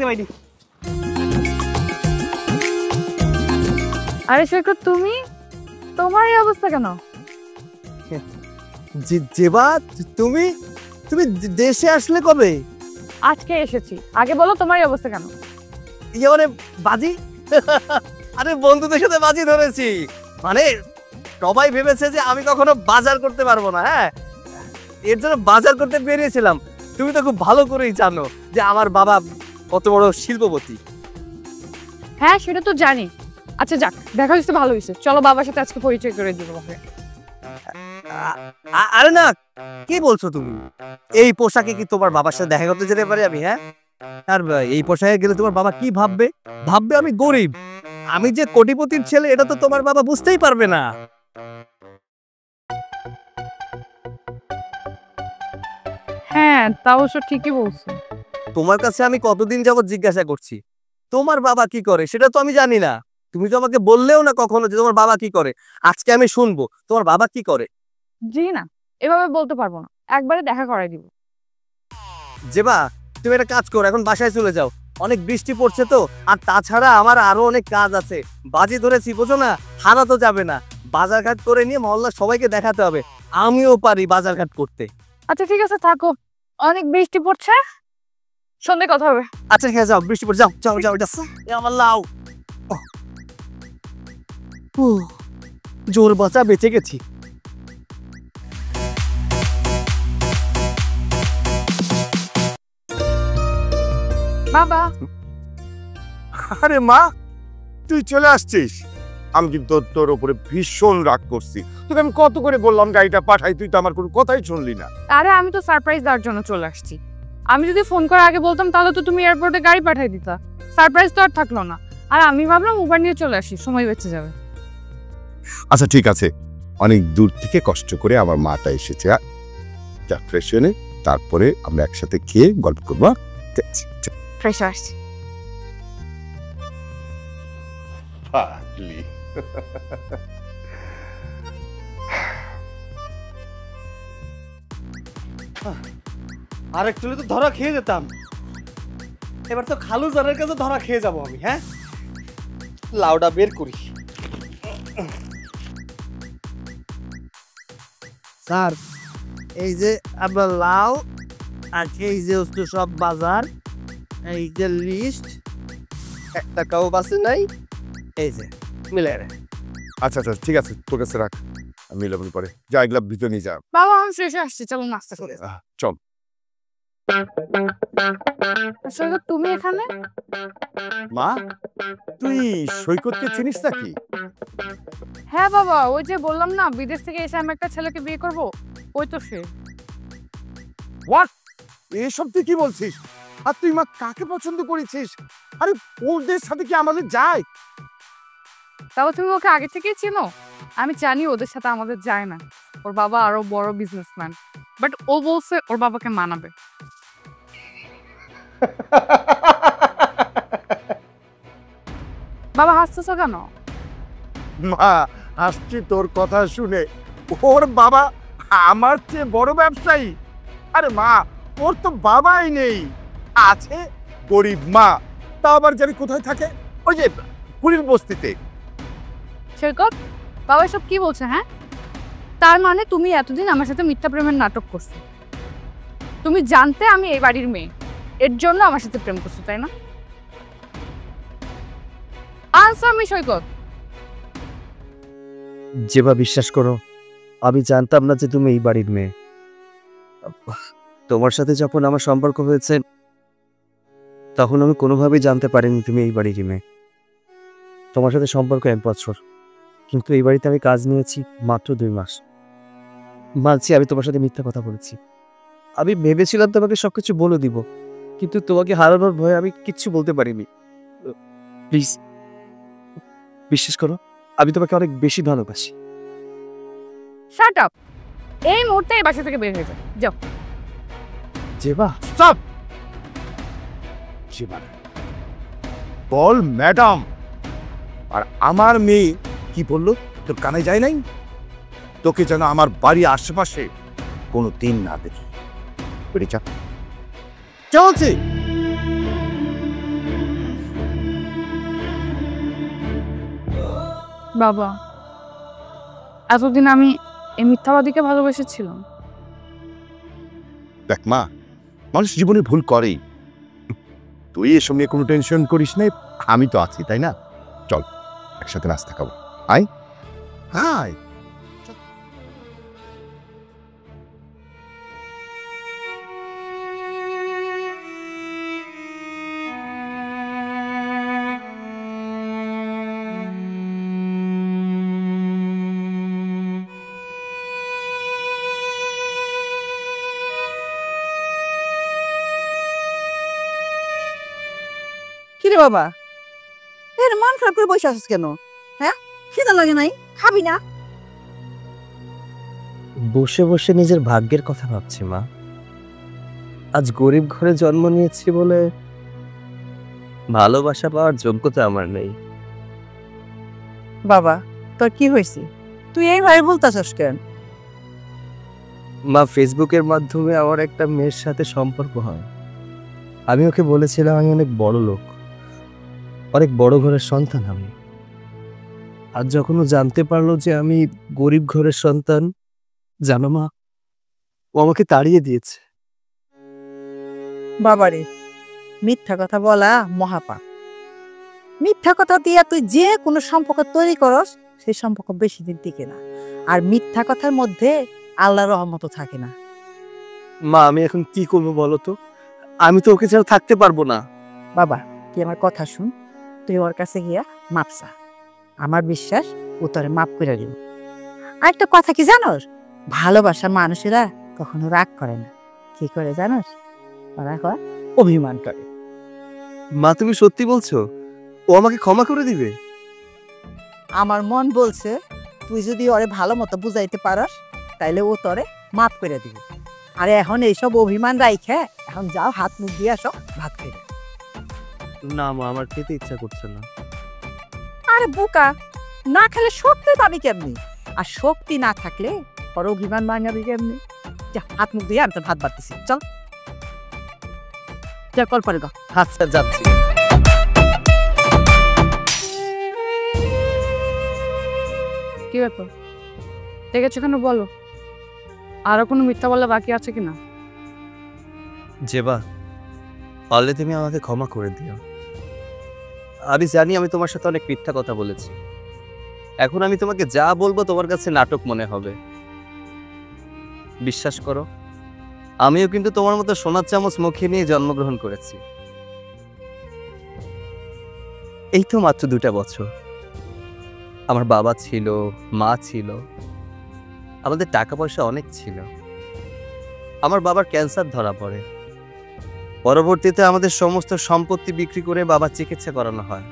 দেখতে পাইনি। আরে সৈকত, তুমি, তোমার এই অবস্থা কেন? জেবা, তুমি তুমি দেশে আসলে কবে? আজকে এসেছি। আগে বলো তোমার এই অবস্থা কেন? ইয়ে মানে বাজি আরে বন্ধুদের সাথে বাজি ধরেছি। মানে সবাই ভেবেছে যে আমি কখনো বাজার করতে পারবো না। হ্যাঁ, এর জন্য বাজার করতে বেরিয়েছিলাম। তুমি তো খুব ভালো করেই জানো যে আমার বাবা কত বড় শিল্পপতি। হ্যাঁ, সেটা তো জানি। আচ্ছা যাক, দেখা হয়েছে, ভালো হয়েছে। চলো বাবার সাথে আজকে পরিচয় করে দিব। আরে না, কি বলছো তুমি? এই পোশাকে কি তোমার বাবার সাথে দেখা করতে যেতে পারি আমি? হ্যাঁ, আর এই পোশাকে গেলে তোমার বাবা কি ভাববে? ভাববে আমি গরিব। আমি যে কোটিপতির ছেলে এটা তো তোমার বাবা বুঝতেই পারবে না। হ্যাঁ, তা অবশ্য ঠিকই বলছো। তোমার কাছে আমি কতদিন যাবত জিজ্ঞাসা করছি তোমার বাবা কি করে, সেটা তো আমি জানি না। তুমি তো আমাকে বললেও না কখনো যে তোমার বাবা কি করে। আজকে আমি শুনবো তোমার বাবা কি করে। জি না, এভাবে বলতে পারবো না। একবারে দেখা করাই দিব। জেবা, তুমি একটা কাজ করো, এখন বাসায় চলে যাও। অনেক বৃষ্টি পড়ছে তো, আর তাছাড়া আমার আরো অনেক কাজ আছে। বাজি ধরেছি, বোঝো না, হারা তো যাবে না। বাজারঘাট করে নিয়ে মহল্লার সবাইকে দেখাতে হবে আমিও পারি বাজারঘাট করতে। আচ্ছা ঠিক আছে, থাকো। অনেক বৃষ্টি পড়ছে, সন্ধ্যে কথা হবে। আচ্ছা ঠিক আছে, যাও, বৃষ্টি পড়ছে, যাও যাও যাও যাও। এ আমার লাউ, জোর বাঁচা, বেঁচে গেছি। বাবা। আরে মা, তুই চলে আসছিস? আমি কিন্তু তোর উপরে ভীষণ রাগ করছি। তোকে আমি কত করে বললাম গাড়িটা পাঠাই, তুই তো আমার কোনো কথাই শুনলি না। আরে আমি তো সারপ্রাইজ দেওয়ার জন্য চলে আসছি। আমি যদি ফোন করে আগে বলতাম তাহলে তো তুমি এয়ারপোর্টে গাড়ি পাঠিয়ে দিতা। সারপ্রাইজ তো আর থাকলো না। আর আমি ভাবলাম উবার নিয়ে চলে আসি, সময় বেঁচে যাবে। আচ্ছা ঠিক আছে, অনেক দূর থেকে কষ্ট করে আমার মাটা এসেছে। যা ফ্রেশ হয়ে নে, তারপরে আমরা একসাথে খেয়ে গল্প করবো। ফ্রেশ আসছি। আর একটু তো ধরা খেয়ে যেতাম। এবার তো খালু জারের কাছে ধরা খেয়ে যাবো আমি। হ্যাঁ, লাউডা বের করি। স্যার, এই যে আপনার লাউ, আর এই যে হচ্ছে সব বাজার, এই যে লিস্ট, 1 টাকাও বাঁচে নাই। এই যে মিলে রে। আচ্ছা আচ্ছা ঠিক আছে, তোর কাছে রাখ, আমি এলাম পরে। যা, এগুলা ভিতরে নিয়ে যা। বাবা আমি ফ্রেশ আসছি, চলো নাস্তা করে। চল। আসলে তুমি এখানে? মা, তুই সৈকতকে চিনিস নাকি? হ্যাঁ বাবা, ওই যে বললাম না বিদেশ থেকে এসে আমি একটা ছেলেকে বিয়ে করব, ওই তো সে। হোয়াট? এসব তুই কি বলছিস? আর তুই মা কাকে পছন্দ করেছিস? আরে ওদের সাথে কি আমাদের যায়? তাও তুমি ওকে আগে থেকেই চিনো? আমি জানি ওদের সাথে আমাদের যায় না। ওর বাবা আরো বড় বিজনেসম্যান, বাট ও বলছে ওর বাবাকে মানাবে। বাবা হাসতেছো কেন? মা, আসছি তোর কথা শুনে। ওর বাবা আমার চেয়ে বড় ব্যবসায়ী? আরে মা, ওর তো বাবাই নেই, আছে গরিব মা। তা আবার জানি কোথায় থাকে? ওই যে পুরীর বস্তিতে। সৈকত, বাবা সব কি বলছে? হ্যাঁ, তার মানে তুমি এতদিন আমার সাথে মিথ্যা প্রেমের নাটক করছো। তুমি জানতে আমি এই বাড়ির মেয়ে, এর জন্য আমার সাথে প্রেম করছো, তাই না? আনসার মি সৈকত। যেবা, বিশ্বাস করো, আমি জানতাম না যে তুমি এই বাড়ির মেয়ে। তোমার সাথে যখন আমার সম্পর্ক হয়েছে তখন আমি কোনোভাবেই জানতে পারিনি তুমি এই বাড়ির মেয়ে। তোমার সাথে সম্পর্ক 1 বছর, কিন্তু এই বাড়িতে আমি কাজ নিয়েছি মাত্র 2 মাস। মানছি আমি তোমার সাথে মিথ্যা কথা বলেছি। আমি ভেবেছিলাম তোমাকে সবকিছু বলে দিব, কিন্তু তোমাকে হারানোর ভয়ে আমি কিচ্ছু বলতে পারিনি। প্লিজ বিশ্বাস করো, আমি তোমাকে অনেক বেশি ভালোবাসি। Shut up! এই মুহূর্তে এই বাসা থেকে বের হয়ে যাও, যাও। যেবা, স্টপ! জীবন বল ম্যাডাম। আর আমার মেয়ে কি বললো তোর কানে যায় নাই? তোকে যেন আমার বাড়ির আশেপাশে কোনো দিন না দেখি। চলছে। বাবা, এতদিন আমি এই মিথ্যাবাদীকে ভালোবেসেছিলাম। দেখ মা, মানুষ জীবনে ভুল করেই। তুই এসব নিয়ে কোনো টেনশন করিস না, আমি তো আছি, তাই না? চল একসাথে নাস্তা খাবো, আয় আয়। কিরে বাবা, এর মন খারাপ করে বসে আছিস কেন? হ্যাঁ, খিদা লাগে নাই? খাবি না? বসে বসে নিজের ভাগ্যের কথা ভাবছি মা। আজ গরিব ঘরে জন্ম নিয়েছি বলে ভালোবাসা পাওয়ার যোগ্যতা আমার নেই। বাবা, তোর কি হয়েছে? তুই এইভাবে বলতাছস কেন? মা, ফেসবুকের মাধ্যমে আমার একটা মেয়ের সাথে সম্পর্ক হয়। আমি ওকে বলেছিলাম আমি অনেক বড় লোক, অনেক বড় ঘরের সন্তান আমি। আর যখন ও জানতে পারলো যে আমি গরিব ঘরের সন্তান, জানো মা, ও আমাকে তাড়িয়ে দিয়েছে। বাবারে, মিথ্যা কথা বলা মহাপাপ। মিথ্যা কথা দিয়া তুই যে কোনো সম্পর্ক তৈরি করস, সেই সম্পর্ক বেশি দিন টিকে না। আর মিথ্যা কথার মধ্যে আল্লাহর রহমতও থাকে না। মা, আমি এখন কি করবো বলো তো? আমি তো ওকে ছাড়া থাকতে পারবো না। বাবা, তুই আমার কথা শুন, তুই ওর কাছে গিয়া মাপ চা। আমার বিশ্বাস ও তোরে মাপ করে দিব। আর একটা কথা কি জানোস, ভালোবাসার মানুষেরা কখনো রাগ করে না। কি করে জানোস? ওরা হয় অভিমান করে। মা, তুমি সত্যি বলছো? ও আমাকে ক্ষমা করে দিবে? আমার মন বলছে তুই যদি ওরে ভালো মতো বুঝাইতে পারস, তাইলে ও তোরে মাপ করে দিবে। আর এখন এইসব অভিমান রাইখে এখন যাও, হাত মুখ দিয়ে আসো, ভাত খাইবে। না মা, আমার খেতে ইচ্ছা করছে না। আরে বোকা, না খেলে শক্তি পাবি কেমনি? আর শক্তি না থাকলে ওর অভিমান ভাঙাবি কেমনি? যা, হাত মুখ দিয়ে আমি তো ভাত বাড়তেছি, চল যা, কল পরে গা। আচ্ছা, যাচ্ছি। কি ব্যাপার, দেখেছো কেন বলো? আরো কোনো মিথ্যা বলা বাকি আছে কিনা? জেবা, পারলে তুমি আমাকে ক্ষমা করে দিও। আমি জানি আমি তোমার সাথে অনেক মিথ্যা কথা বলেছি। এখন আমি তোমাকে যা বলবো তোমার কাছে নাটক মনে হবে। বিশ্বাস করো, আমিও কিন্তু তোমার মতো সোনার চামচ মুখে নিয়ে জন্মগ্রহণ করেছি। এই তো মাত্র 2টা বছর। আমার বাবা ছিল, মা ছিল, আমাদের টাকা পয়সা অনেক ছিল। আমার বাবার ক্যান্সার ধরা পড়ে। পরবর্তীতে আমাদের সমস্ত সম্পত্তি বিক্রি করে বাবার চিকিৎসা করানো হয়।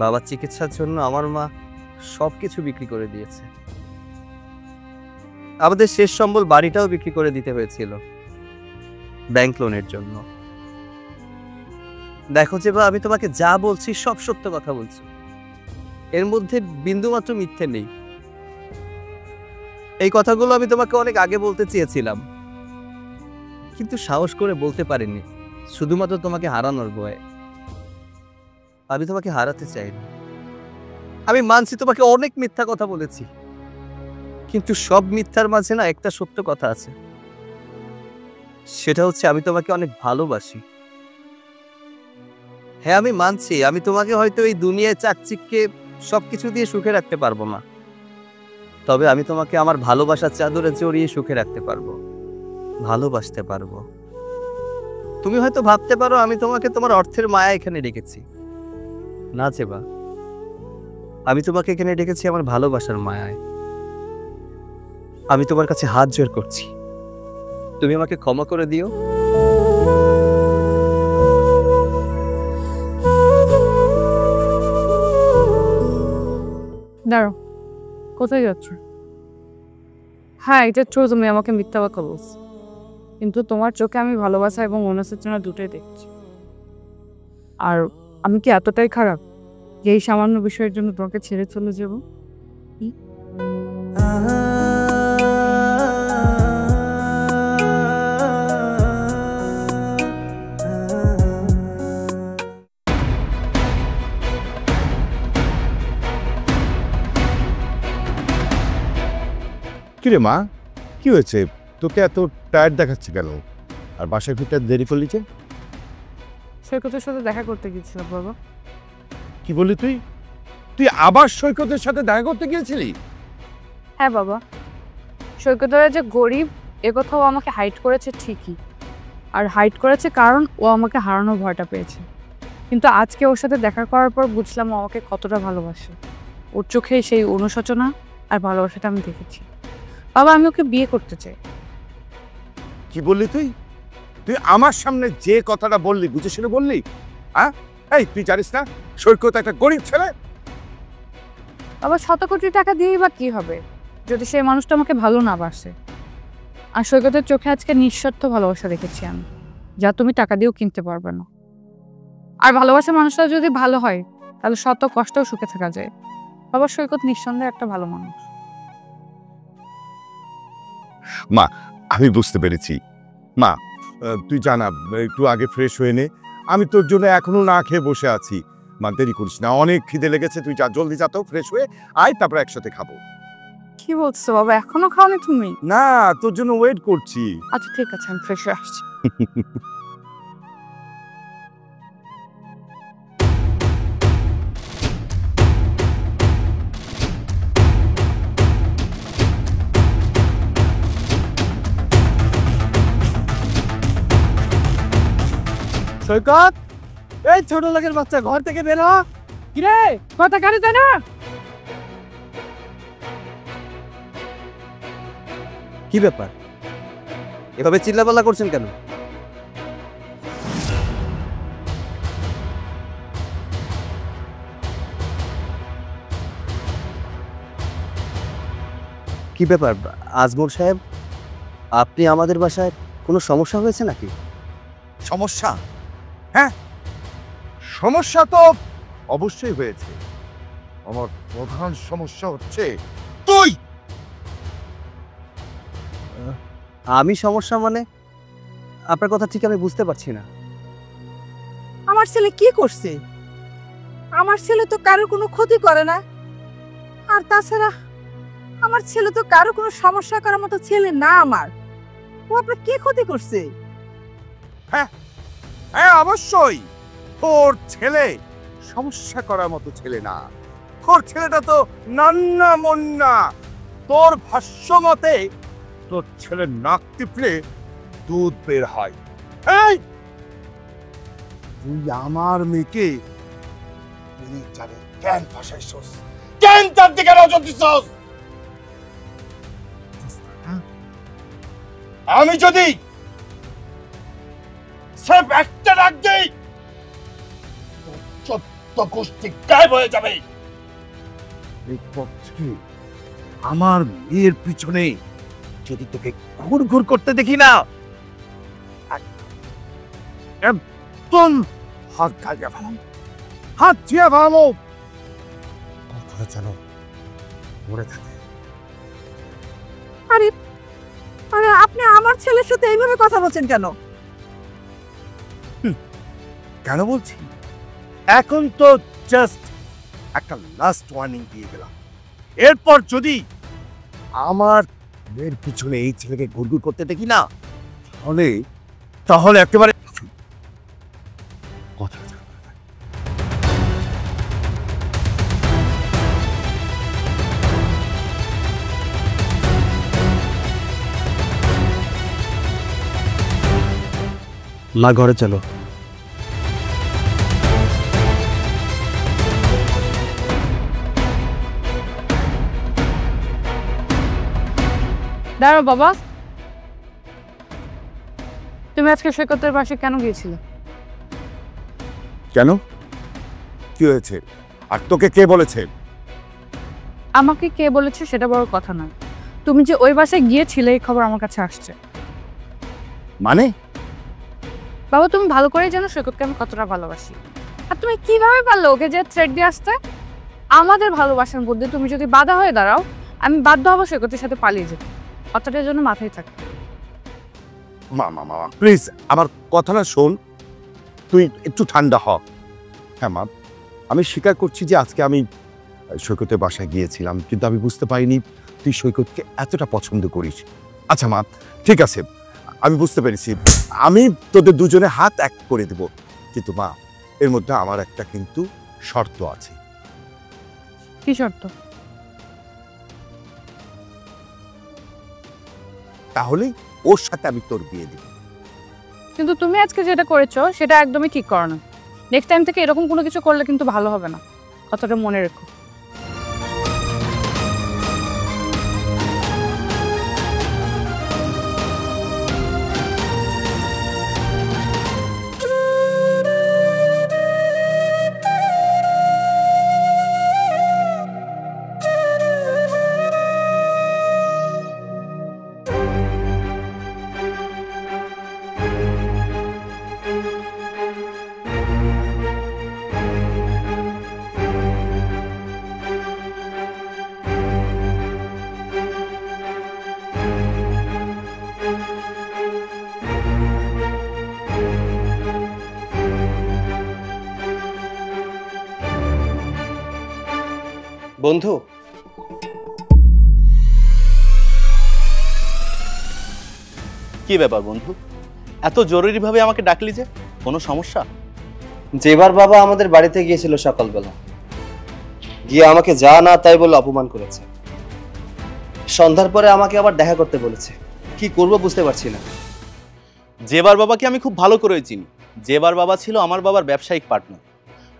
বাবার চিকিৎসার জন্য আমার মা সবকিছু বিক্রি করে দিয়েছে। আমাদের শেষ সম্বল বাড়িটাও বিক্রি করে দিতে হয়েছিল ব্যাংক লোনের জন্য। দেখো যে আমি তোমাকে যা বলছি সব সত্য কথা বলছি, এর মধ্যে বিন্দুমাত্র মিথ্যে নেই। এই কথাগুলো আমি তোমাকে অনেক আগে বলতে চেয়েছিলাম, কিন্তু সাহস করে বলতে পারিনি, শুধুমাত্র তোমাকে হারানোর ভয়ে। আমি তোমাকে হারাতে চাইনি। আমি মানছি তোমাকে অনেক মিথ্যা কথা বলেছি, কিন্তু সব মিথ্যার মাঝে না একটা সত্য কথা আছে। সেটা হচ্ছে আমি তোমাকে অনেক ভালোবাসি। হ্যাঁ, আমি মানছি আমি তোমাকে হয়তো এই দুনিয়ায় চাকচিক্যে সবকিছু দিয়ে সুখে রাখতে পারবো না, তবে আমি তোমাকে আমার ভালোবাসার চাদরে জড়িয়ে সুখে রাখতে পারবো, ভালোবাসতে পারবো। তুমি হয়তো ভাবতে পারো আমি তোমাকে তোমার অর্থের মায়া এখানে রেখেছি। না জেবা, আমি তোমাকে এখানে রেখেছি আমার ভালোবাসার মায়ায়। আমি তোমার কাছে হাত জোড় করছি, তুমি আমাকে ক্ষমা করে দিও। দাঁড়াও, কোথায় যাচ্ছ? হ্যাঁ, এটা ট্রু, তুমি আমাকে মিথ্যা কথা বলছো, কিন্তু তোমার চোখে আমি ভালোবাসা এবং অনুশোচনা দুটোই দেখছি। আর আমি কি এতটাই খারাপ যে এই সামান্য বিষয়ের জন্য তোমাকে ছেড়ে চলে যাবো? কিরে মা, কি হয়েছে? তোকে এত টায়ার্ড দেখাচ্ছে কেন? আর বাসায় ফিরতে দেরি করলি যে? সৈকতের সাথে দেখা করতে গিয়েছিলাম বাবা। কি বললি তুই? তুই আবার সৈকতের সাথে দেখা করতে গিয়েছিলি? হ্যাঁ বাবা, সৈকতের যে গরিব এ কথাও আমাকে হাইড করেছে ঠিকই, আর হাইড করেছে কারণ ও আমাকে হারানোর ভয়টা পেয়েছে। কিন্তু আজকে ওর সাথে দেখা করার পর বুঝলাম ও আমাকে কতটা ভালোবাসে। ওর চোখে সেই অনুশোচনা আর ভালোবাসাটা আমি দেখেছি। বাবা, আমি ওকে বিয়ে করতে চাই। কি বললি তুই? তুই আমার সামনে যে কথাটা বললি বুঝে শুনে বললি? হ্যাঁ, এই তুই জানিস না সৈকত একটা গরিব ছেলে? বাবা, 100 কোটি টাকা দিয়েই বা কি হবে যদি সেই মানুষটা আমাকে ভালো না বাসে? আর সৈকতের চোখে আজকে নিঃস্বার্থ ভালোবাসা দেখেছি আমি, যা তুমি টাকা দিয়েও কিনতে পারবে না। আর ভালোবাসার মানুষটা যদি ভালো হয় তাহলে শত কষ্টও সুখে থাকা যায়। বাবা, সৈকত নিঃসন্দেহে একটা ভালো মানুষ। মা, আমি বুঝতে পেরেছি। মা, তুই জানা একটু আগে ফ্রেশ হয়ে নে, আমি তোর জন্য এখনো না খেয়ে বসে আছি। মা, দেরি করিস না, অনেক খিদে লেগেছে। তুই যা, জলদি যা তো, ফ্রেশ হয়ে আয়, তারপর একসাথে খাবো। কি বলছো বাবা, এখনো খাওনি তুমি? না, তোর জন্য ওয়েট করছি। আচ্ছা ঠিক আছে, আমি ফ্রেশ হয়ে আসছি। সৈকত, এই ছোট লোকের বাচ্চা, ঘর থেকে বের হ। কিরে, কথা কানে যায় না? কি ব্যাপার, এভাবে চিল্লাপাল্লা করছেন কেন? কি ব্যাপার আজমল সাহেব, আপনি আমাদের বাসায় কোনো সমস্যা হয়েছে নাকি? সমস্যা? হ্যাঁ, সমস্যা তো অবশ্যই হয়েছে। আমার প্রধান সমস্যা হচ্ছে তুই। আমি সমস্যা মানে? আপনার কথা ঠিক আমি বুঝতে পারছি না। আমার ছেলে কি করছে? আমার ছেলে তো কারোর কোনো ক্ষতি করে না। আর তাছাড়া আমার ছেলে তো কারো কোনো সমস্যা করার মতো ছেলে না আমার। ও আপনার কি ক্ষতি করছে? হ্যাঁ, অবশ্যই তোর ছেলে সমস্যা করার মতো ছেলে না। তোর ছেলেটা তো নান্না মন্না। তোর ভাষ্য মতে তোর ছেলের নাক টিপলে দুধ বের হয়। এই, তুই আমার মেয়েকে জানে কেন ফাঁসাইছস? কেন তার দিকে নজর দিছস? আমি যদি সব একটা ডাক দেই, চোদ্দ গোষ্ঠী গায়েব হয়ে যাবে। আমার মেয়ের পিছনে যদি তোকে ঘুর ঘুর করতে দেখি না, একদম হাত কাটিয়ে ফেলাম, হাত ছিঁড়ে ফেলাবো। কথা যেন মরে থাকে। আরে আরে, আপনি আমার ছেলের সাথে এইভাবে কথা বলছেন কেন? কেন বলছি? এখন তো জাস্ট একটা লাস্ট ওয়ার্নিং দিয়ে গেলাম। এরপর যদি আমার মেয়ের পিছনে এই ছেলেকে ঘুরঘুর করতে দেখি না, তাহলে তাহলে একেবারে কথা আছে। মা, ঘরে চলো। দাঁড়াও বাবা, তুমি আজকে সৈকতের বাসায় কেন গিয়েছিলে? কেন, কি হয়েছে? আর তোকে কে বলেছে? আমাকে কে বলেছে সেটা বড় কথা নয়, তুমি যে ওই বাসায় গিয়েছিলে এই খবর আমার কাছে আসছে। মানে? বাবা, তুমি ভালো করেই জানো সৈকতকে আমি কতটা ভালোবাসি। আর তুমি কিভাবে পারলে ওকে যে থ্রেট দিয়ে আসতে? আমাদের ভালোবাসার মধ্যে তুমি যদি বাধা হয়ে দাঁড়াও, আমি বাধ্য হবো সৈকতের সাথে পালিয়ে যেতে। কথাটার জন্য মাথায় থাকে। মা প্লিজ আমার কথাটা শোন, তুই একটু ঠান্ডা হ। হ্যাঁ মা, আমি স্বীকার করছি যে আজকে আমি সৈকতের বাসায় গিয়েছিলাম, কিন্তু আমি বুঝতে পারিনি তুই সৈকতকে এতটা পছন্দ করিস। আচ্ছা মা, ঠিক আছে, আমি বুঝতে পেরেছি, আমি তোদের দুজনে হাত এক করে দেব, কিন্তু মা এর মধ্যে আমার একটা কিন্তু শর্ত আছে। কি শর্ত? তাহলে ওর সাথে আমি তোর বিয়ে দেব। কিন্তু তুমি আজকে যেটা করেছো সেটা একদমই ঠিক করো না। নেক্সট টাইম থেকে এরকম কোনো কিছু করলে কিন্তু ভালো হবে না, কথাটা মনে রেখো। বন্ধু, কি ব্যাপার বন্ধু, এত জরুরিভাবে আমাকে ডাকলি যে? কোনো সমস্যা? যেবার বাবা আমাদের বাড়িতে গিয়েছিল সকালবেলা, গিয়ে আমাকে যা না তাই বলে অপমান করেছে। সন্ধ্যার পরে আমাকে আবার দেখা করতে বলেছে। কি করব বুঝতে পারছি না। জেবার বাবাকে আমি খুব ভালো করে চিনি। জেবার বাবা ছিল আমার বাবার ব্যবসায়িক পার্টনার।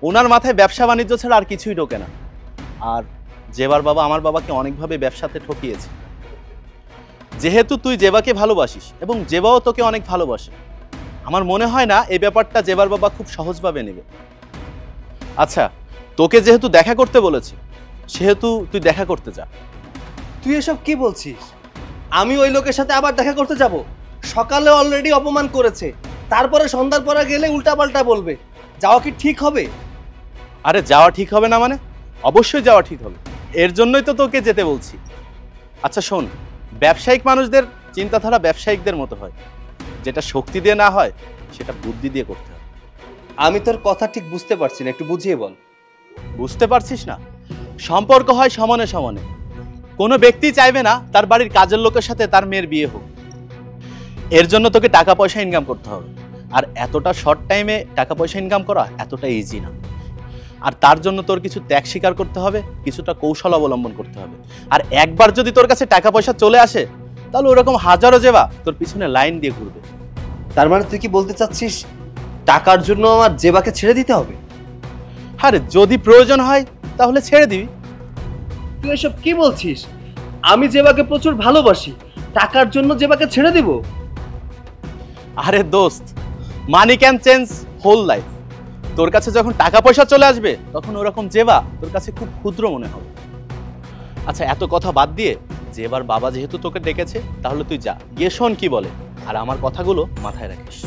ওনার মাথায় ব্যবসা বাণিজ্য ছাড়া আর কিছুই ঢোকে না। আর জেবার বাবা আমার বাবাকে অনেকভাবে ব্যবসাতে ঠকিয়েছে। যেহেতু তুই জেবাকে ভালোবাসিস এবং জেবাও তোকে অনেক ভালোবাসে, আমার মনে হয় না এই ব্যাপারটা জেবার বাবা খুব সহজভাবে নেবে। আচ্ছা, তোকে যেহেতু দেখা করতে বলেছে, সেহেতু তুই দেখা করতে যা। তুই এসব কি বলছিস? আমি ওই লোকের সাথে আবার দেখা করতে যাব? সকালে অলরেডি অপমান করেছে, তারপরে সন্ধ্যার পরে গেলে উল্টাপাল্টা বলবে। যাওয়া কি ঠিক হবে? আরে যাওয়া ঠিক হবে না মানে? অবশ্যই যাওয়া ঠিক হবে, এর জন্যই তো তোকে যেতে বলছি। আচ্ছা শোন, ব্যবসায়িক মানুষদের চিন্তাধারা ব্যবসায়িকদের মতো হয়, যেটা শক্তি দিয়ে না হয় সেটা বুদ্ধি দিয়ে করতে হয়। আমি তোর কথা ঠিক বুঝতে পারছি না, একটু বুঝিয়ে বল। বুঝতে পারছিস না? সম্পর্ক হয় সমানে সমানে। কোনো ব্যক্তি চাইবে না তার বাড়ির কাজের লোকের সাথে তার মেয়ের বিয়ে হোক। এর জন্য তোকে টাকা পয়সা ইনকাম করতে হবে, আর এতটা শর্ট টাইমে টাকা পয়সা ইনকাম করা এতটা ইজি না। আর তার জন্য তোর কিছু ত্যাগ স্বীকার করতে হবে, কিছুটা কৌশল অবলম্বন করতে হবে। আর একবার যদি তোর কাছে টাকা পয়সা চলে আসে, তাহলে ওরকম হাজারো জেবা তোর পিছনে লাইন দিয়ে ঘুরবে। তার মানে তুই কি বলতে চাচ্ছিস টাকার জন্য আমার জেবাকে ছেড়ে দিতে হবে? আরে যদি প্রয়োজন হয় তাহলে ছেড়ে দিবি। তুই এসব কি বলছিস? আমি জেবাকে প্রচুর ভালোবাসি, টাকার জন্য জেবাকে ছেড়ে দিব? আরে দোস্ত, money can change whole life. তোর কাছে যখন টাকা পয়সা চলে আসবে, তখন ওরকম জেবা তোর কাছে খুব ক্ষুদ্র মনে হবে। আচ্ছা, এত কথা বাদ দিয়ে জেবার বাবা যেহেতু তোকে ডেকেছে, তাহলে তুই যা, গিয়ে শোন কি বলে, আর আমার কথাগুলো মাথায় রাখিস।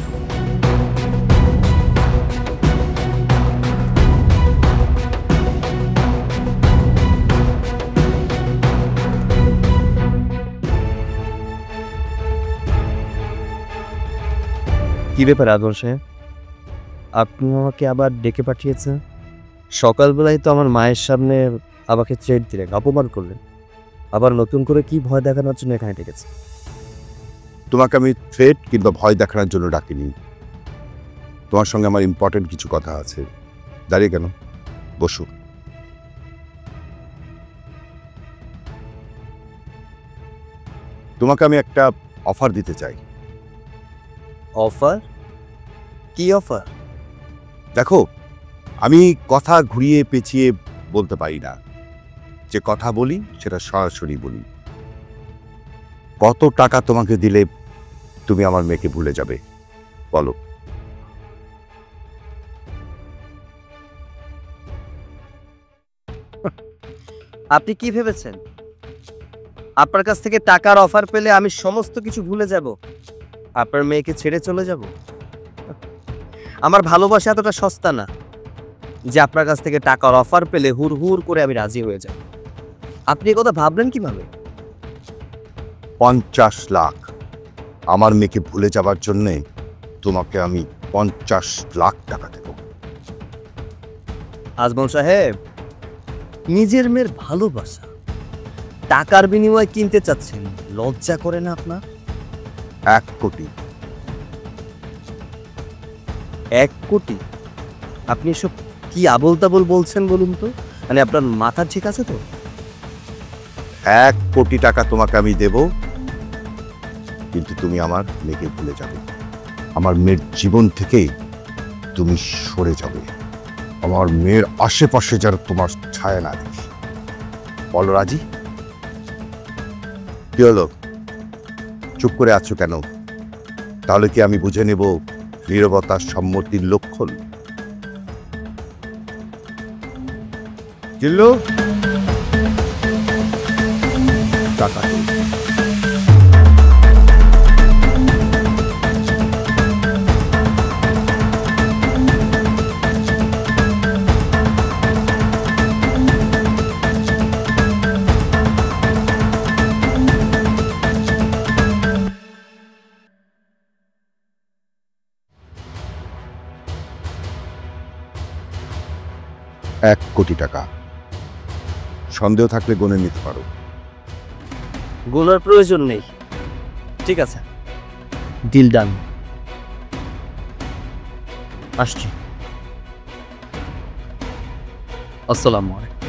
কি ব্যাপার আদর সাহেব, আপনি আমাকে আবার ডেকে পাঠিয়েছেন? সকালবেলায় তো আমার মায়ের সামনে আমাকে চেট দিলেন, অপমান করলেন, আবার নতুন করে কি ভয় দেখানোর জন্য এখানে ডেকেছে? তোমাকে আমি থ্রেট কিংবা ভয় দেখানোর জন্য ডাকিনি। তোমার সঙ্গে আমার ইম্পর্টেন্ট কিছু কথা আছে। দাঁড়িয়ে কেন, বসো। তোমাকে আমি একটা অফার দিতে চাই। অফার? কি অফার? দেখো, আমি কথা ঘুরিয়ে পেঁচিয়ে বলতে পারি না। যে কথা বলি সেটা সরাসরি বলি। কত টাকা তোমাকে দিলে তুমি আমার মেয়েকে ভুলে যাবে, বলো? আপনি কি ভেবেছেন আপনার কাছ থেকে টাকার অফার পেলে আমি সমস্ত কিছু ভুলে যাব, আপনার মেয়েকে ছেড়ে চলে যাব? আমার ভালোবাসা এতটা সস্তা না যে আপনার কাছ থেকে টাকার অফার পেলে হুর হুর করে আমি রাজি হয়ে যাব। আপনি কথা ভাবলেন কিভাবে? 50 লাখ আমার মেয়েকে ভুলে যাবার জন্যে তোমাকে আমি 50 লাখ টাকা দেব। আজমল সাহেব, নিজের মেয়ের ভালোবাসা টাকার বিনিময়ে কিনতে চাচ্ছেন, লজ্জা করে না আপনার? 1 কোটি। 1 কোটি? আপনি এসব কি আবোল তাবোল বলছেন বলুন তো? মানে আপনার মাথা ঠিক আছে তো? 1 কোটি টাকা তোমাকে আমি দেব, কিন্তু তুমি আমার মেয়েকে ভুলে যাবে। আমার মেয়ের জীবন থেকে তুমি সরে যাবে। আমার মেয়ের আশেপাশে যেন তোমার ছায়া না দেখি। বলো রাজি? কি হলো, চুপ করে আছো কেন? তাহলে কি আমি বুঝে নেব নীরবতা সম্মতির লক্ষণ? জিল্লু, টাকা দিন। এক কোটি টাকা। সন্দেহ থাকলে গণে নিতে পারো। গোনার প্রয়োজন নেই। ঠিক আছে, ডিল ডান। আসছি। আসসালামু আলাইকুম।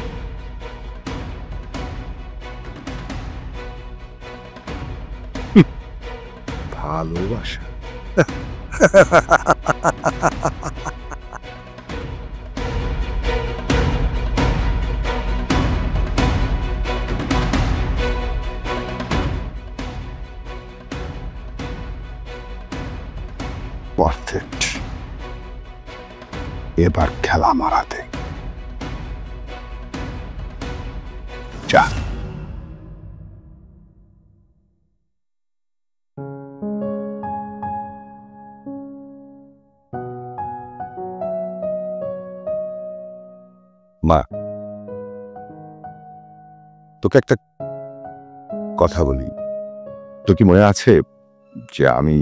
ভালোবাসা। পারফেক্ট। এবার খেলা মারাতে যা। মা, তোকে একটা কথা বলি। তো কি মনে আছে যে আমি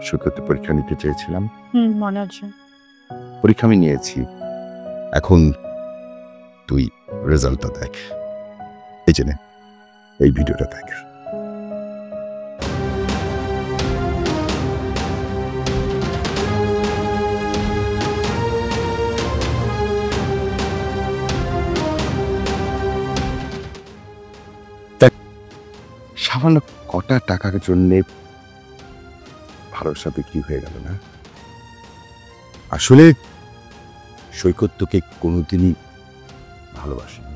সৈকতে পরীক্ষা নিতে চেয়েছিলাম? মনে আছে। পরীক্ষা আমি নিয়েছি। এখন তুই রেজাল্টটা দেখ। এই যে নে, এই ভিডিওটা দেখ। সামান্য কটা টাকার জন্য ভালোবাসা বিক্রি হয়ে গেল না? আসলে সৈকত তোকে কোনোদিনই ভালোবাসেনি।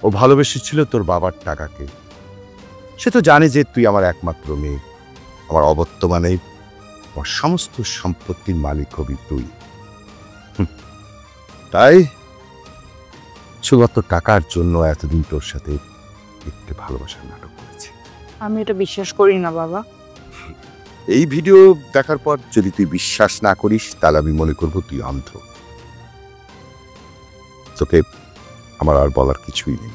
ও ভালোবেসেছিল তোর বাবার টাকাকে। সে তো জানে যে তুই আমার একমাত্র মেয়ে। আমার অবর্তমানে আমার সমস্ত সম্পত্তির মালিক হবি তুই। তাই শুধুমাত্র টাকার জন্য এতদিন তোর সাথে একটু ভালোবাসার নাটক করেছে। আমি এটা বিশ্বাস করি না বাবা। এই ভিডিও দেখার পর যদি তুই বিশ্বাস না করিস, তাহলে আমি মনে করব তুই অন্ধ। তোকে আমার আর বলার কিছুই নেই।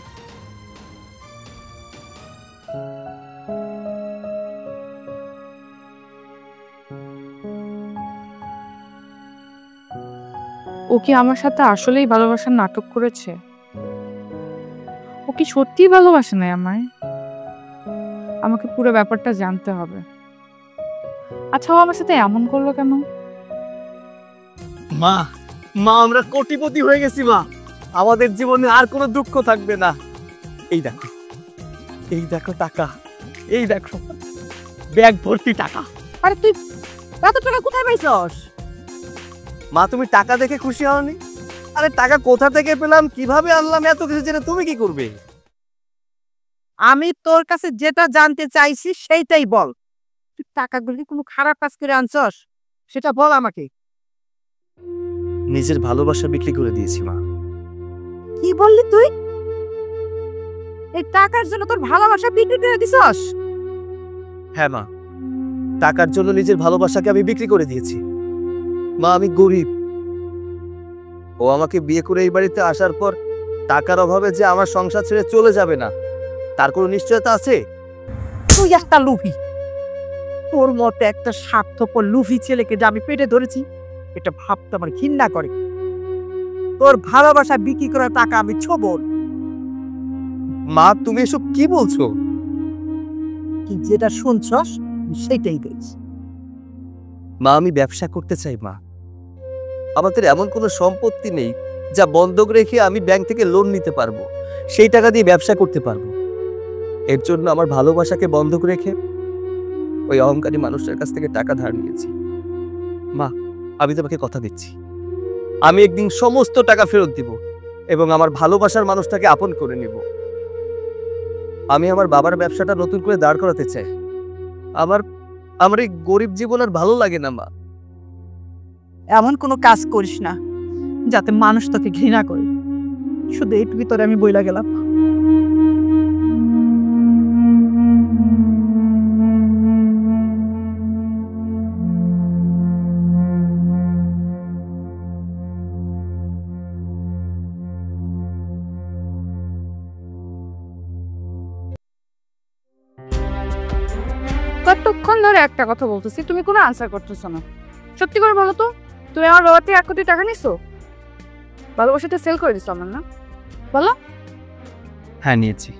ও কি আমার সাথে আসলেই ভালোবাসার নাটক করেছে? ও কি সত্যিই ভালোবাসে না আমায়? আমাকে পুরো ব্যাপারটা জানতে হবে। আচ্ছা, ও আমার সাথে এমন করলো কেন? মা, মা আমরা কোটিপতি হয়ে গেছি মা। আমাদের জীবনে আর কোনো দুঃখ থাকবে না। এই দেখো, এই দেখো টাকা, এই দেখো ব্যাগ ভর্তি টাকা। আরে তুই এত টাকা কোথায় পাইছস? মা, তুমি টাকা দেখে খুশি হওনি? আরে টাকা কোথা থেকে পেলাম, কিভাবে আনলাম, এত কিছু জেনে তুমি কি করবে? আমি তোর কাছে যেটা জানতে চাইছি সেইটাই বল। তুই টাকাগুলি কোনো খারাপ কাজ করে আনছস সেটা বল আমাকে। নিজের ভালোবাসা বিক্রি করে দিয়েছি মা। কি বললি তুই? এই টাকার জন্য তোর ভালোবাসা বিক্রি করে দিছস? হ্যাঁ মা, টাকার জন্য নিজের ভালোবাসাকে আমি বিক্রি করে দিয়েছি। মা, আমি গরিব। ও আমাকে বিয়ে করে এই বাড়িতে আসার পর টাকার অভাবে যে আমার সংসার ছেড়ে চলে যাবে না, তার কোনো নিশ্চয়তা আছে? তুই একটা লুফি। তোর মতো একটা স্বার্থপর লুফি ছেলেকে যে আমি পেটে ধরেছি, এটা ভাবতে আমার ঘৃণা করে। তোর ভালোবাসা বিক্রি করার টাকা আমি ছোবল। মা তুমি এসব কি বলছো? কি যেটা শুনছস আমি সেটাই বলছি। মা আমি ব্যবসা করতে চাই মা। আমাদের এমন কোনো সম্পত্তি নেই যা বন্ধক রেখে আমি ব্যাংক থেকে লোন নিতে পারবো, সেই টাকা দিয়ে ব্যবসা করতে পারবো। এর জন্য আমার ভালোবাসাকে বন্ধক রেখে ওই অহংকারী মানুষটার কাছ থেকে টাকা ধার নিয়েছি। মা আমি তোমাকে কথা দিচ্ছি, আমি একদিন সমস্ত টাকা ফেরত দিব এবং আমার ভালোবাসার মানুষটাকে আপন করে নেব। আমি আমার বাবার ব্যবসাটা নতুন করে দাঁড় করাতে চাই। আমার এই গরিব জীবন আর ভালো লাগে না মা। এমন কোনো কাজ করিস না যাতে মানুষ তোকে ঘৃণা করে। শুধু এইটুকু তোরে আমি বইলা গেলাম। কতক্ষণ ধরে একটা কথা বলতেছি, তুমি কোনো আনসার করতেছো না। সত্যি করে বলো তো, তুমি আমার বাবার থেকে 1 কোটি টাকা নিছো? ভালোবাসাটা সেল করে দিছো আমার, না? বলো। হ্যাঁ নিয়েছি।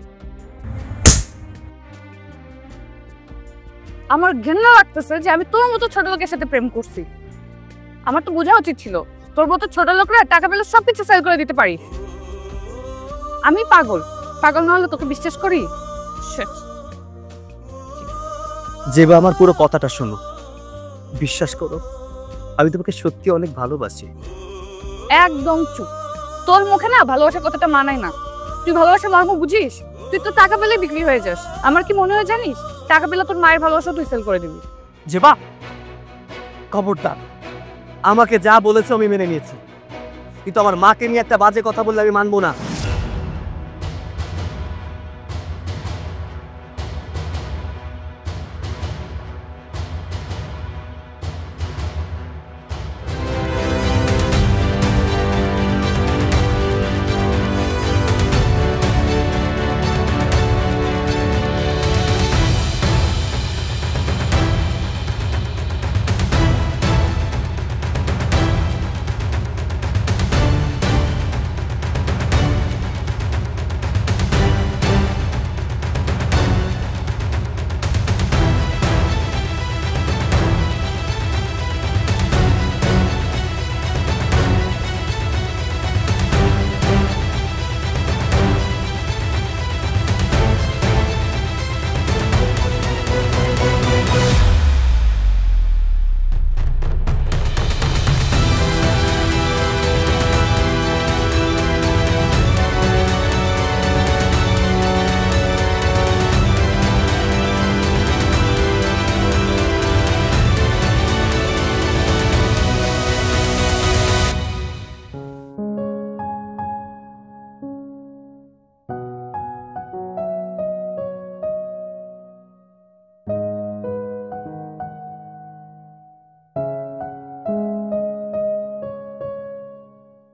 আমার ঘৃণা লাগতেছে যে আমি তোর মতো ছোট লোকের সাথে প্রেম করছি। আমার তো বোঝা উচিত ছিল তোর মতো ছোট লোকরা টাকা পেলে সবকিছু সেল করে দিতে পারিস। আমি পাগল না হলে তোকে বিশ্বাস করি? Shit. যেবা আমার পুরো কথাটা শোনো, বিশ্বাস করো আমি তোমাকে সত্যি অনেক ভালোবাসি। একদম চুপ। তোর মুখে না ভালোবাসার কথাটা মানায় না। তুই ভালোবাসার মর্ম বুঝিস? তুই তো টাকা পেলে বিক্রি হয়ে যাস। আমার কি মনে হয় জানিস, টাকা পেলে তোর মায়ের ভালোবাসা তুই সেল করে দিবি। যেবা খবরদার, আমাকে যা বলেছো আমি মেনে নিয়েছি, কিন্তু আমার মাকে নিয়ে একটা বাজে কথা বললে আমি মানবো না।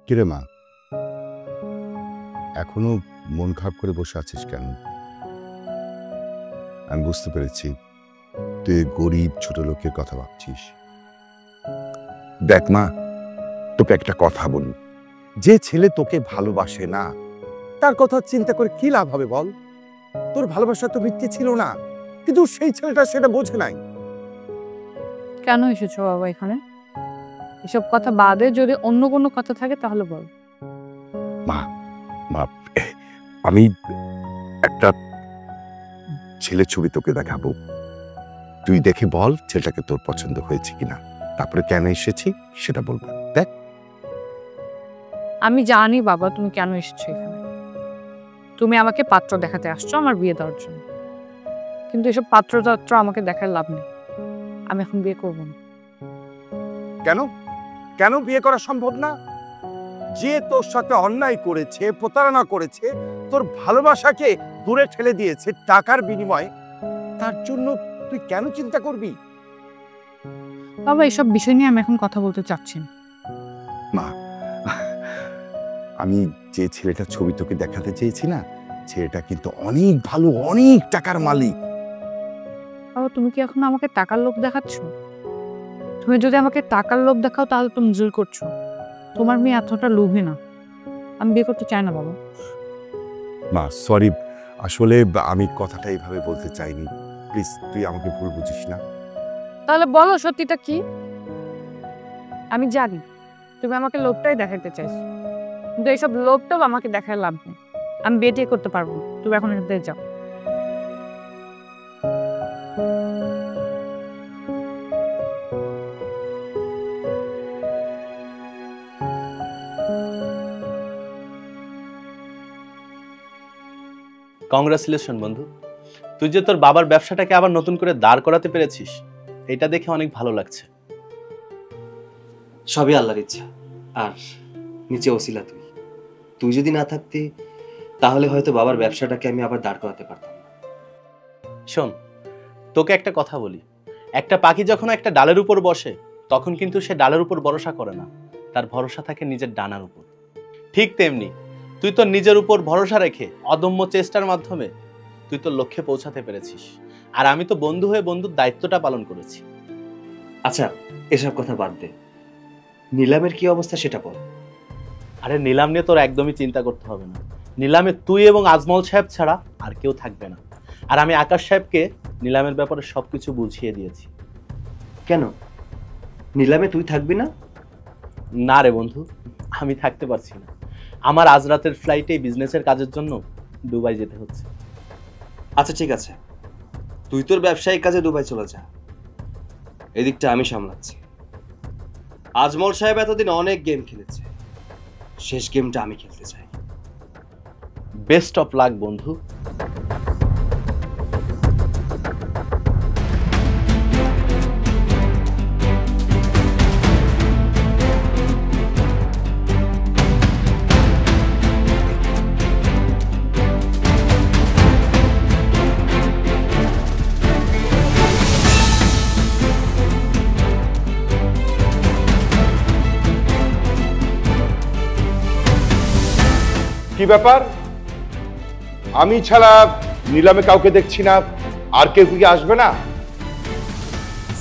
কিরে মা, এখনো মন খারাপ করে বসে আছিস কেন? আমি বুঝতে পেরেছি তুই গরিব ছোট লোকের কথা ভাবছিস। দেখ মা, তোকে একটা কথা বলি, যে ছেলে তোকে ভালোবাসে না তার কথা চিন্তা করে কি লাভ হবে বল? তোর ভালোবাসা তো মিথ্যে ছিল না, কিন্তু সেই ছেলেটা সেটা বোঝে নাই। কেন এসেছো বাবা এখানে? এসব কথা বাদে যদি অন্য কোনো কথা থাকে তাহলে বল। মা, আমি একটা ছেলে ছবি তোকে দেখাবো, তুই দেখে বল ছেলেটাকে তোর পছন্দ হয়েছে কিনা, তারপরে কেন এসেছি সেটা বলবো। দেখ, আমি জানি বাবা তুমি কেন এসেছো এখানে। তুমি আমাকে পাত্র দেখাতে আসছো আমার বিয়ে দেওয়ার জন্য, কিন্তু এসব পাত্র আমাকে দেখার লাভ নেই। আমি এখন বিয়ে করব না। কেন কেন বিয়ে করা সম্ভব না? যে তোর সাথে অন্যায় করেছে, প্রতারণা করেছে, তোর ভালোবাসাকে দূরে ঠেলে দিয়েছে টাকার বিনিময়ে, তার জন্য তুই কেন চিন্তা করবি? বাবা এসব বিষয় নিয়ে আমি এখন কথা বলতে চাচ্ছি না। মা, আমি যে ছেলেটার ছবি তোকে দেখাতে চেয়েছি না, ছেলেটা কিন্তু অনেক ভালো, অনেক টাকার মালিক। বাবা তুমি কি এখন আমাকে টাকার লোভ দেখাচ্ছ? তুমি যদি আমাকে টাকার লোভ দেখাও তাহলে তুমি জোর করছো। তোমার মেয়ে এতটা লোভী না। আমি বিয়ে করতে চাই না বাবা। মা সরি, আসলে আমি কথাটা এইভাবে বলতে চাইনি, প্লিজ তুই আমাকে ভুল বুঝিস না। তাহলে বলো সত্যিটা কি? আমি জানি তুমি আমাকে লোভটাই দেখাতে চাইছো, কিন্তু এইসব লোভটাও আমাকে দেখায় লাভ নেই। আমি বিয়ে টিয়ে করতে পারবো না, তুমি এখন এখান থেকে যাও। কংগ্রাচুলেশন বন্ধু, তুই যে তোর বাবার ব্যবসাটাকে আবার নতুন করে দাঁড় করাতে পেরেছিস, এটা দেখে অনেক ভালো লাগছে। সবই আল্লাহর ইচ্ছা, আর নিচে ওসিলা তুই। তুই যদি না থাকতি তাহলে হয়তো বাবার ব্যবসাটাকে আমি আবার দাঁড় করাতে পারতাম না। শোন, তোকে একটা কথা বলি, একটা পাখি যখন একটা ডালের উপর বসে তখন কিন্তু সে ডালের উপর ভরসা করে না, তার ভরসা থাকে নিজের ডানার উপর। ঠিক তেমনি তুই তোর নিজের উপর ভরসা রেখে অদম্য চেষ্টার মাধ্যমে তুই তোর লক্ষ্যে পৌঁছাতে পেরেছিস, আর আমি তো বন্ধু হয়ে বন্ধুর দায়িত্বটা পালন করেছি। আচ্ছা এসব কথা বাদ দে, নিলামের কি অবস্থা সেটা বল। আরে নিলাম নিয়ে তোর একদমই চিন্তা করতে হবে না, নিলামে তুই এবং আজমল সাহেব ছাড়া আর কেউ থাকবে না, আর আমি আকাশ সাহেবকে নিলামের ব্যাপারে সবকিছু বুঝিয়ে দিয়েছি। কেন নিলামে তুই থাকবি না? না রে বন্ধু, আমি থাকতে পারছি না, আমার আজ রাতের ফ্লাইটে বিজনেসের কাজের জন্য দুবাই যেতে হচ্ছে। আচ্ছা ঠিক আছে, তুই তোর ব্যবসায়িক কাজে দুবাই চলে যা, এদিকটা আমি সামলাচ্ছি। আজমল সাহেব এতদিন অনেক গেম খেলেছে, শেষ গেমটা আমি খেলতে চাই। বেস্ট অফ লাক বন্ধু। কি ব্যাপার, আমি ছাড়া নিলামে কাউকে দেখছি না, আর কেউ কি আসবে না?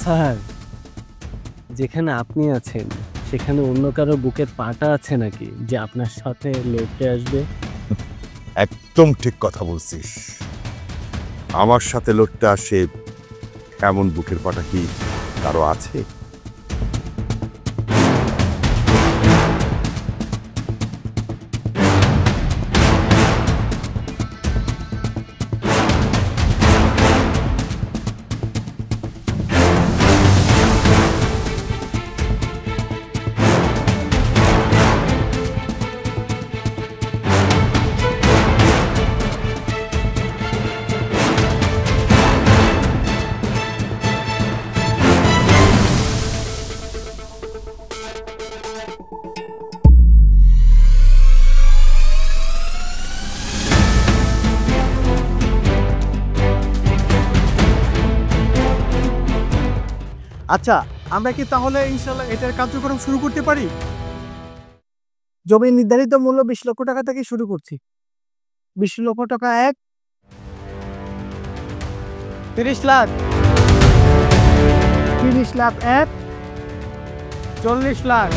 স্যার, যেখানে আপনি আছেন সেখানে অন্য কারো বুকের পাটা আছে নাকি যে আপনার সাথে লড়তে আসবে? একদম ঠিক কথা বলছিস, আমার সাথে লড়তে আসে এমন বুকের পাটা কি কারো আছে? আচ্ছা, আমরা কি তাহলে ইনশাল্লাহ এটার কার্যক্রম শুরু করতে পারি? জমির নির্ধারিত মূল্য 20 লক্ষ টাকা থেকে শুরু করছি। 20 লক্ষ টাকা 1, 30 লাখ, 30 লাখ 1, 40 লাখ,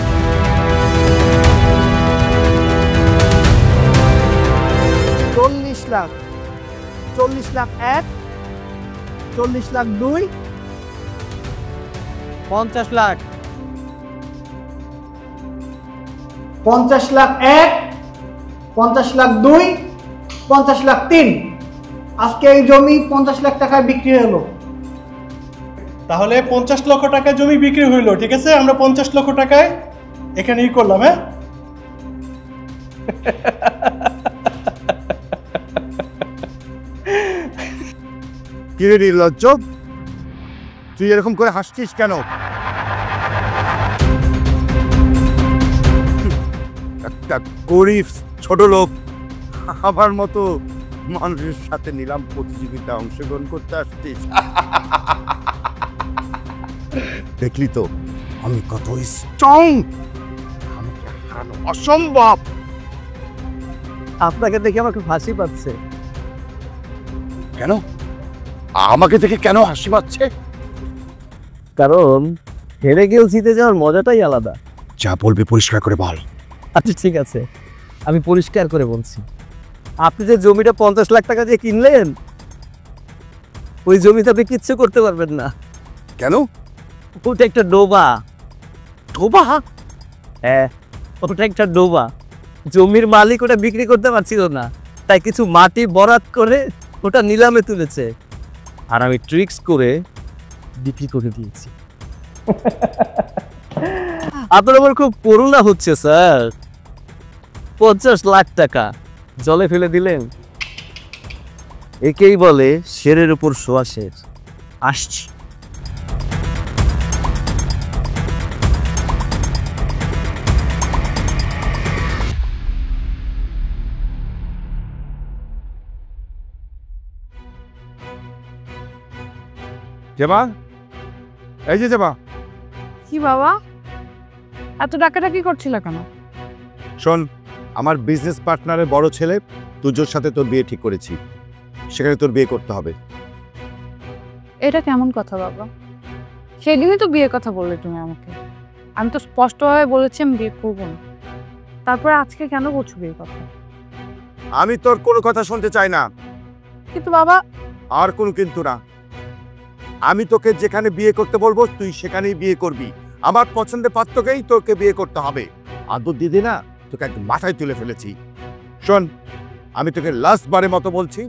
40 লাখ, 40 লাখ 1, 40 লাখ 2, 50 লাখ, 50 লাখ 1, 50 লাখ 2, 50 লাখ 3। আজকে এই জমি 50 লাখ টাকায় বিক্রি হলো। তাহলে 50 লক্ষ টাকায় জমি বিক্রি হইলো, ঠিক আছে? আমরা 50 লক্ষ টাকায় এখানেই করলাম। হ্যাঁ, কিরে নির্লজ্জ, তুই এরকম করে হাসছিস কেন? একটা গরিব ছোট লোক আমার মতো মানুষের সাথে নিলাম প্রতিযোগিতা অংশগ্রহণ করতে আসছিস? দেখলি তো আমি কত স্ট্রং, আমাকে হারানো অসম্ভব। আপনাকে দেখে আমাকে হাসি পাচ্ছে। কেন আমাকে দেখে কেন হাসি পাচ্ছে? কারণ হেরে গেলেও জিতে যাওয়ার মজাটাই আলাদা। যা বলবি পরিষ্কার করে বল। আচ্ছা ঠিক আছে, আমি পরিষ্কার করে বলছি, আপনি যে জমিটা 50 লাখ টাকা দিয়ে কিনলেন, ওই জমিতে আপনি কিচ্ছু করতে পারবেন না। কেন? ওটা একটা ডোবা। ডোবা? হ্যাঁ, ওটা একটা ডোবা। জমির মালিক ওটা বিক্রি করতে পারছিল না, তাই কিছু মাটি বরাদ করে ওটা নিলামে তুলেছে, আর আমি ট্রিক্স করে বিক্রি করে দিয়েছি। আপনার আমার খুব করুণা হচ্ছে স্যার। 50 লাখ টাকা জলে ফেলে দিলেন। একেই বলে শেরের উপর শোয়া শের। আসছি। জেবা, এই যে জেবা, কি বাবা, এত ডাকাডাকি করছিল কেন? শোন, আমার বিজনেস পার্টনারের বড় ছেলে তুজোর সাথে তোর বিয়ে ঠিক করেছি, সেখানে তোর বিয়ে করতে হবে। এটা কেমন কথা বাবা? সেদিনই তো বিয়ের কথা বললে তুমি আমাকে। আমি তো স্পষ্টভাবে বলেছি আমি বিয়ে করবো না। তারপরে আজকে কেন বলছো বিয়ের কথা? আমি তোর কোনো কথা শুনতে চাই না। কিন্তু বাবা, আর কোনো কিন্তু না। আমি তোকে যেখানে বিয়ে করতে বলবো তুই সেখানেই বিয়ে করবি। আমার পছন্দের পাত্রকেই তোকে বিয়ে করতে হবে। আদর দিদি না, তোকে একদম মাথায় তুলে ফেলেছি। শোন, আমি তোকে লাস্ট বারের মতো বলছি,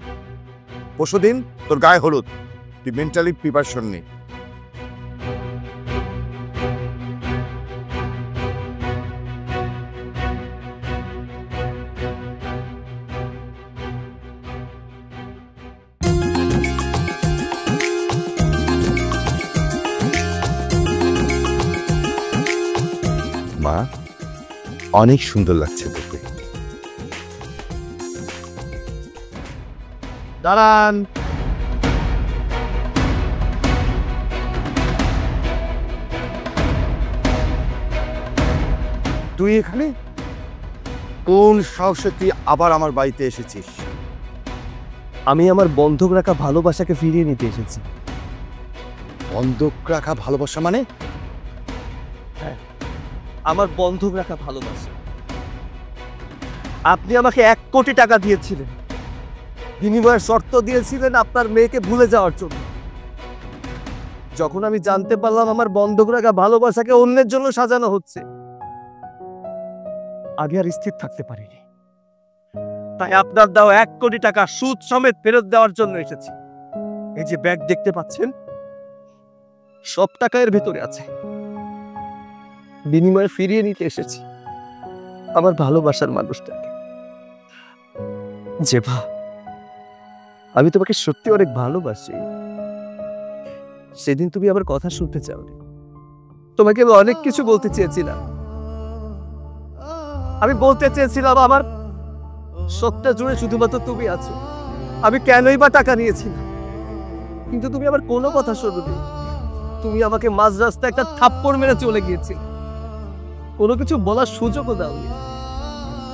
পরশুদিন তোর গায়ে হলুদ, তুই মেন্টালি প্রিপারেশন নে। মা, অনেক সুন্দর লাগছে তোকে। দাঁড়ান। তুই এখানে কোন সাহসে তুই আবার আমার বাড়িতে এসেছিস? আমি আমার বন্ধক রাখা ভালোবাসাকে ফিরিয়ে নিতে এসেছি। বন্ধক রাখা ভালোবাসা মানে? হ্যাঁ, আমার বন্ধক রাখা ভালোবাসা। আপনি আমাকে 1 কোটি টাকা দিয়েছিলেন, বিনিময়ে শর্ত দিয়েছিলেন আপনার মেয়েকে ভুলে যাওয়ার জন্য। যখন আমি জানতে পারলাম আমার বন্ধক রাখা ভালোবাসাকে অন্যের জন্য সাজানো হচ্ছে, আগে আর স্থির থাকতে পারিনি। তাই আপনার দাও 1 কোটি টাকা সুদ সমেত ফেরত দেওয়ার জন্য এসেছি। এই যে ব্যাগ দেখতে পাচ্ছেন, সব টাকা এর ভেতরে আছে। বিনিময়ে ফিরিয়ে নিতে এসেছি আমার ভালোবাসার মানুষটাকে। জেবা, আমি তোমাকে সত্যি অনেক ভালোবাসি। সেদিন তুমি আমার কথা শুনতে চাওনি। তোমাকে আমি অনেক কিছু বলতে চেয়েছিলাম। আমি বলতে চেয়েছিলাম আমার সবটা জুড়ে শুধুমাত্র তুমি আছো। আমি কেনই বা টাকা নিয়েছিলাম, কিন্তু তুমি আমার কোনো কথা শোনোনি। তুমি আমাকে মাঝ রাস্তায় একটা থাপ্পড় মেরে চলে গিয়েছিলে, কোনো কিছু বলার সুযোগও দাওনি।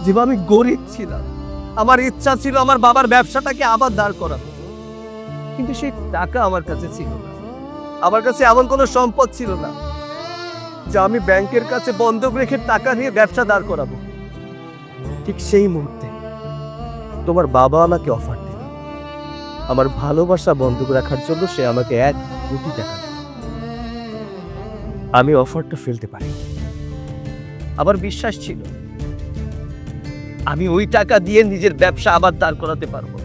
যেভাবে আমি গরিব ছিলাম, আমার ইচ্ছা ছিল আমার বাবার ব্যবসাটাকে আবার দাঁড় করাবো, কিন্তু সেই টাকা আমার কাছে ছিল না। আমার কাছে এমন কোনো সম্পদ ছিল না যা আমি ব্যাংকের কাছে বন্ধক রেখে টাকা নিয়ে ব্যবসা দাঁড় করাবো। ঠিক সেই মুহূর্তে তোমার বাবা আমাকে অফার দিল, আমার ভালোবাসা বন্ধক রাখার জন্য সে আমাকে 1 কোটি টাকা দিল। আমি অফারটা ফেলতে পারি। আমার বিশ্বাস ছিল আমি ওই টাকা দিয়ে নিজের ব্যবসা আবার দাঁড় করাতে পারবো,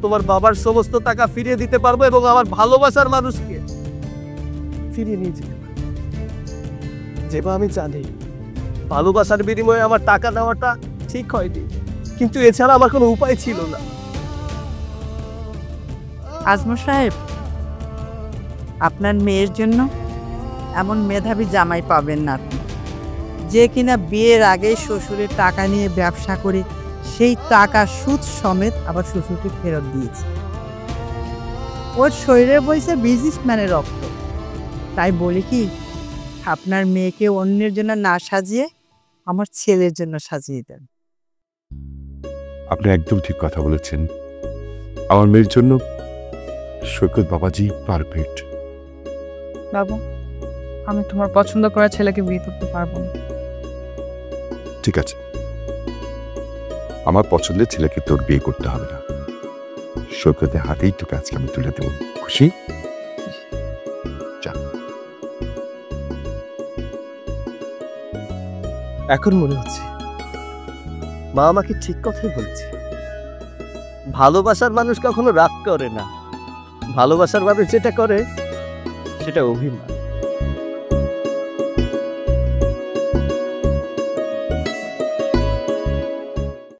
তোমার বাবার সমস্ত টাকা ফিরিয়ে দিতে পারবো এবং আমার ভালোবাসার মানুষকে ফিরিয়ে নিয়ে যেতে পারবো। যেবা, আমি জানি ভালোবাসার বিনিময়ে আমার টাকা নেওয়াটা ঠিক হয়নি, কিন্তু এছাড়া আমার কোনো উপায় ছিল না। আজমল সাহেব, আপনার মেয়ের জন্য এমন মেধাবী জামাই পাবেন না আপনি, যে কিনা বিয়ের আগে শ্বশুরের টাকা নিয়ে ব্যবসা করে সেই টাকা সুদ সমেত আবার শ্বশুরকে ফেরত দিয়েছে। ওর শরীরে বইছে বিজনেসম্যানের রক্ত। তাই বলি কি, আপনার মেয়েকে অন্যের জন্য না সাজিয়ে আমার ছেলের জন্য সাজিয়ে দেন। আপনি একদম ঠিক কথা বলেছেন। আমার মেয়ের জন্য সৈকত বাবাজি পারফেক্ট। বাবু, আমি তোমার পছন্দ করা ছেলেকে বিয়ে করতে পারবো না। ঠিক আছে, আমার পছন্দের ছেলেকে তোর বিয়ে করতে হবে না, সৈকতের হাতেই তোকে আজকে আমি তুলে দেবো। খুশি? এখন মনে হচ্ছে মা আমাকে ঠিক কথাই বলেছে। ভালোবাসার মানুষ কখনো রাগ করে না, ভালোবাসার মানুষ যেটা করে সেটা অভিমান।